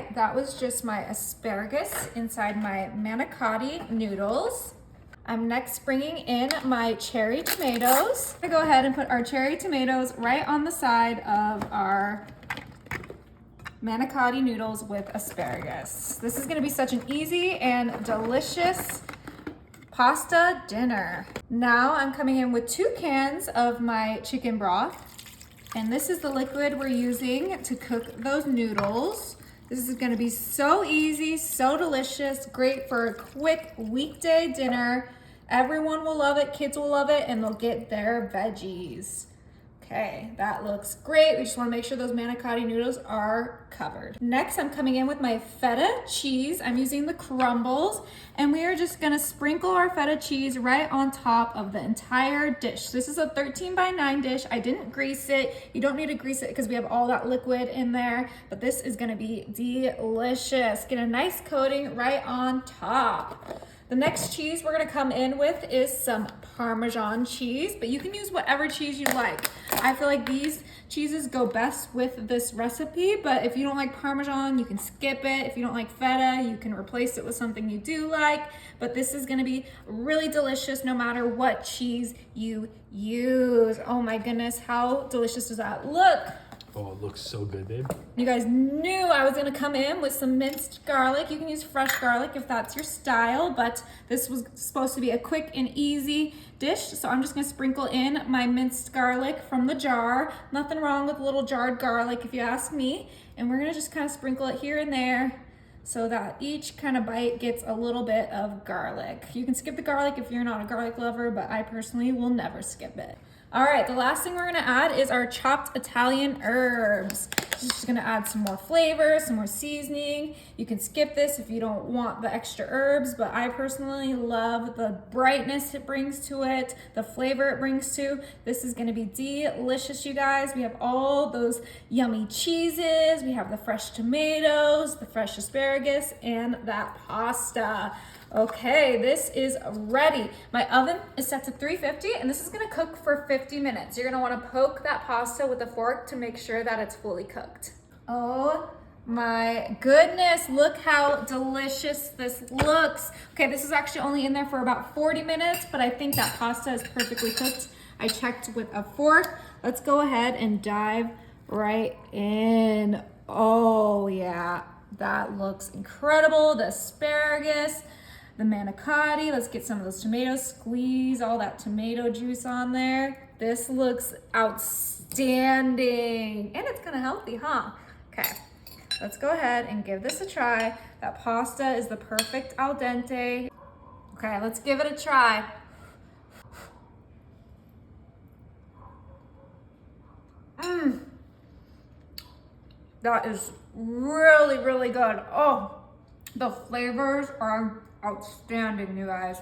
right, that was just my asparagus inside my manicotti noodles. I'm next bringing in my cherry tomatoes. I'm gonna go ahead and put our cherry tomatoes right on the side of our manicotti noodles with asparagus. This is gonna be such an easy and delicious pasta dinner. Now I'm coming in with 2 cans of my chicken broth. And this is the liquid we're using to cook those noodles. This is gonna be so easy, so delicious, great for a quick weekday dinner. Everyone will love it, kids will love it, and they'll get their veggies. Okay, that looks great. We just wanna make sure those manicotti noodles are covered. Next, I'm coming in with my feta cheese. I'm using the crumbles, and we are just gonna sprinkle our feta cheese right on top of the entire dish. This is a 13 by 9 dish. I didn't grease it. You don't need to grease it because we have all that liquid in there, but this is gonna be delicious. Get a nice coating right on top. The next cheese we're gonna come in with is some Parmesan cheese, but you can use whatever cheese you like. I feel like these cheeses go best with this recipe, but if you don't like Parmesan, you can skip it. If you don't like feta, you can replace it with something you do like, but this is gonna be really delicious no matter what cheese you use. Oh my goodness, how delicious does that look? Oh, it looks so good, babe. You guys knew I was gonna come in with some minced garlic. You can use fresh garlic if that's your style, but this was supposed to be a quick and easy dish. So I'm just gonna sprinkle in my minced garlic from the jar. Nothing wrong with a little jarred garlic if you ask me. And we're gonna just kind of sprinkle it here and there so that each kind of bite gets a little bit of garlic. You can skip the garlic if you're not a garlic lover, but I personally will never skip it. All right, the last thing we're gonna add is our chopped Italian herbs. Just gonna add some more flavor, some more seasoning. You can skip this if you don't want the extra herbs, but I personally love the brightness it brings to it, the flavor it brings to. This is gonna be delicious, you guys. We have all those yummy cheeses. We have the fresh tomatoes, the fresh asparagus, and that pasta. Okay, this is ready. My oven is set to 350 and this is gonna cook for 50 minutes. You're gonna wanna poke that pasta with a fork to make sure that it's fully cooked. Oh my goodness, look how delicious this looks. Okay, this is actually only in there for about 40 minutes, but I think that pasta is perfectly cooked. I checked with a fork. Let's go ahead and dive right in. Oh yeah, that looks incredible. The asparagus, the manicotti. Let's get some of those tomatoes, squeeze all that tomato juice on there. This looks outstanding. And it's kind of healthy, huh? Okay, let's go ahead and give this a try. That pasta is the perfect al dente. Okay, let's give it a try. That is really, really good. Oh, the flavors are outstanding, you guys.